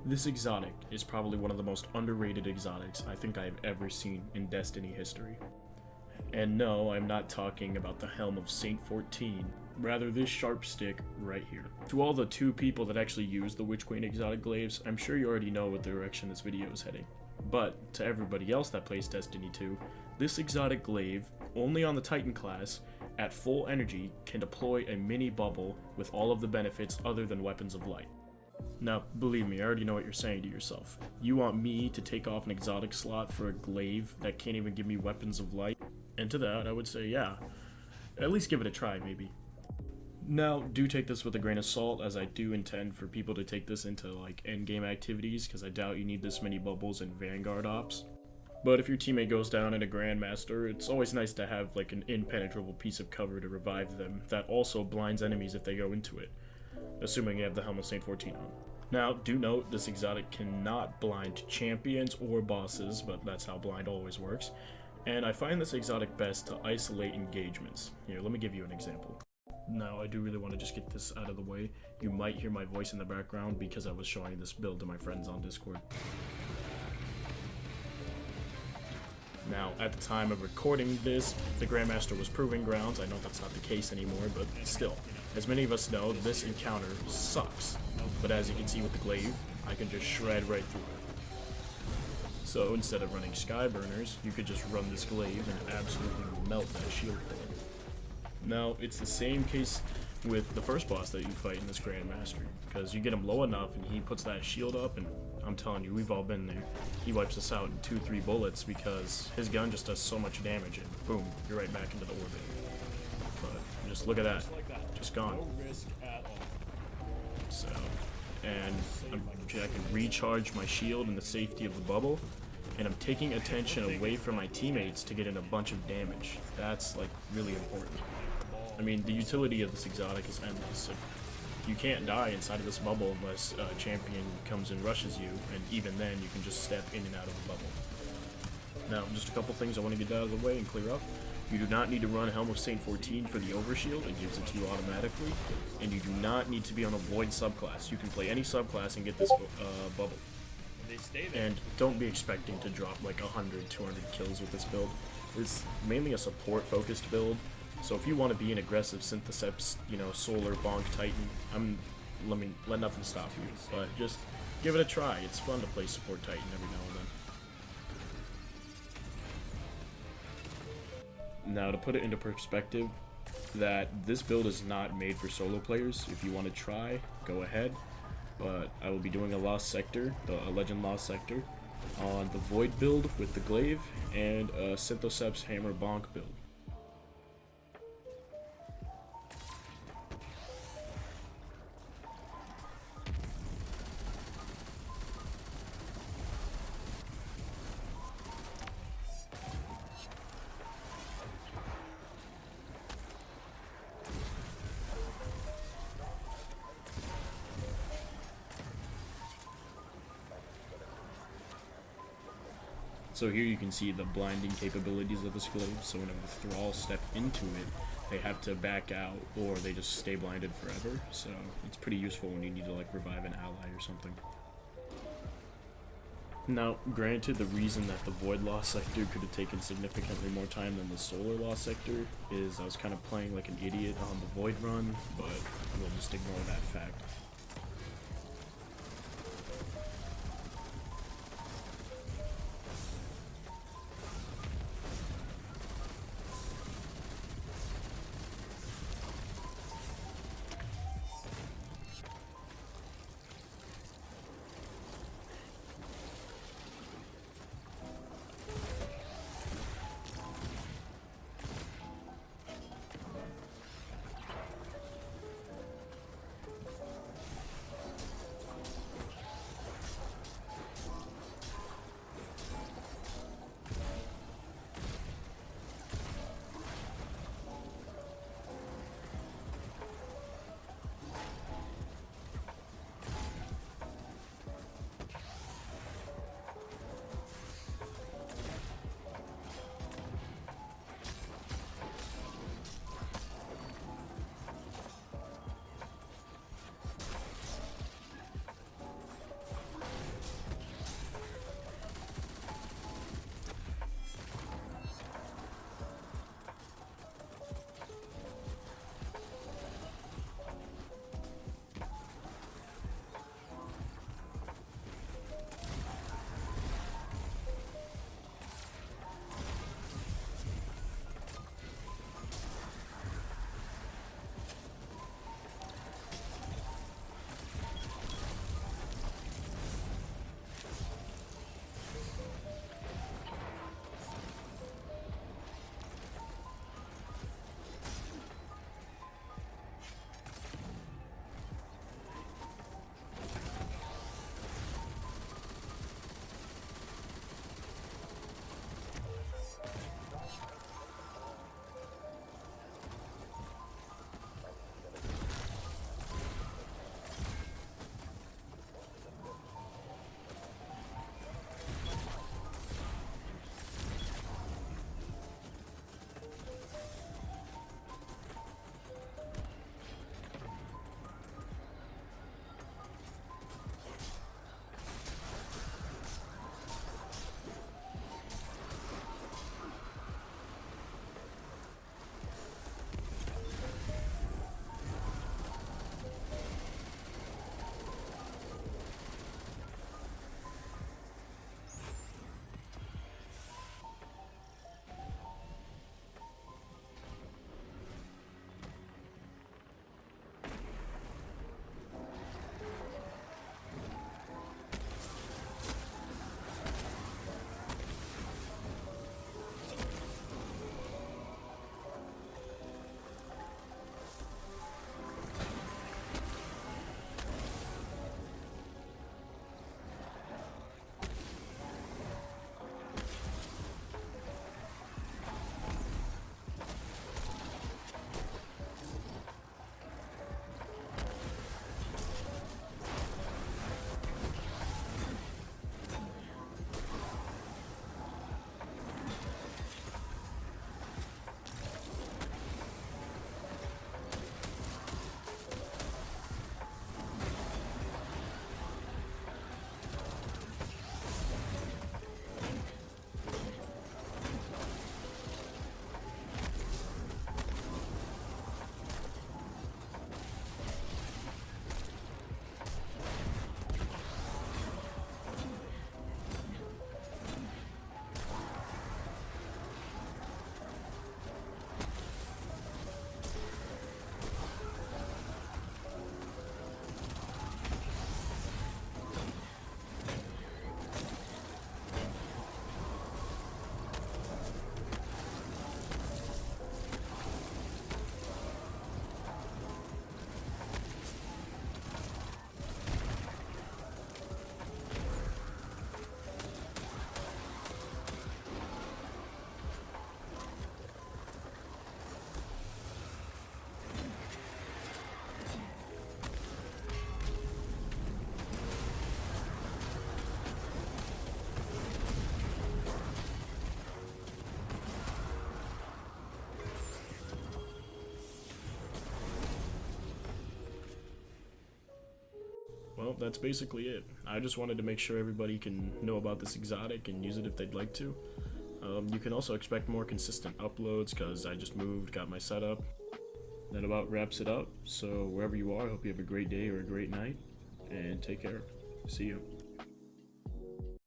This exotic is probably one of the most underrated exotics I think I have ever seen in Destiny history. And no, I'm not talking about the Helm of Saint 14, rather this sharp stick right here. To all the 2 people that actually use the Witch Queen exotic glaives, I'm sure you already know what direction this video is heading. But to everybody else that plays Destiny 2, this exotic glaive, only on the Titan class, at full energy, can deploy a mini bubble with all of the benefits other than weapons of light. Now, believe me, I already know what you're saying to yourself. You want me to take off an exotic slot for a glaive that can't even give me weapons of light? And to that, I would say, yeah. At least give it a try, maybe. Now, do take this with a grain of salt, as I do intend for people to take this into, like, endgame activities, because I doubt you need this many bubbles in Vanguard ops. But if your teammate goes down in a Grandmaster, it's always nice to have, like, an impenetrable piece of cover to revive them that also blinds enemies if they go into it, assuming you have the Helm of Saint 14 on. Now, do note, this exotic cannot blind champions or bosses, but that's how blind always works. And I find this exotic best to isolate engagements. Here, let me give you an example. Now, I do really want to just get this out of the way. You might hear my voice in the background because I was showing this build to my friends on Discord. Now, at the time of recording this, the Grandmaster was proving grounds. I know that's not the case anymore, but still. As many of us know, this encounter sucks. But as you can see with the glaive, I can just shred right through it. So instead of running Skyburners, you could just run this glaive and absolutely melt that shield thing. Now, it's the same case with the first boss that you fight in this Grandmaster, because you get him low enough and he puts that shield up, and I'm telling you, we've all been there. He wipes us out in 2-3 bullets because his gun just does so much damage, and boom, you're right back into the orbit. But just look at that, just gone. So, and I can recharge my shield in the safety of the bubble, and I'm taking attention away from my teammates to get in a bunch of damage. That's, like, really important. I mean, the utility of this exotic is endless. You can't die inside of this bubble unless a champion comes and rushes you, and even then you can just step in and out of the bubble. Now, just a couple things I want to get out of the way and clear up. You do not need to run Helm of Saint 14 for the overshield, it gives it to you automatically, and you do not need to be on a Void subclass. You can play any subclass and get this bubble. And don't be expecting to drop like 100, 200 kills with this build. It's mainly a support-focused build, so if you want to be an aggressive Syntheseps, Solar Bonk Titan, let nothing stop you. But just give it a try. It's fun to play support Titan every now and then. Now, to put it into perspective, that this build is not made for solo players. If you want to try, go ahead. But I will be doing a Lost Sector, a Legend Lost Sector, on the Void build with the Glaive, and a Synthoseps Hammer Bonk build. So here you can see the blinding capabilities of this glaive, so whenever the Thralls step into it, they have to back out, or they just stay blinded forever, so it's pretty useful when you need to like revive an ally or something. Now, granted, the reason that the Void Lost Sector could have taken significantly more time than the Solar Lost Sector is I was kind of playing like an idiot on the Void run, but we'll just ignore that fact. that's basically it. I just wanted to make sure everybody can know about this exotic and use it if they'd like to. You can also expect more consistent uploads because I just moved, got my setup. That about wraps it up. So wherever you are, I hope you have a great day or a great night, and take care. See you.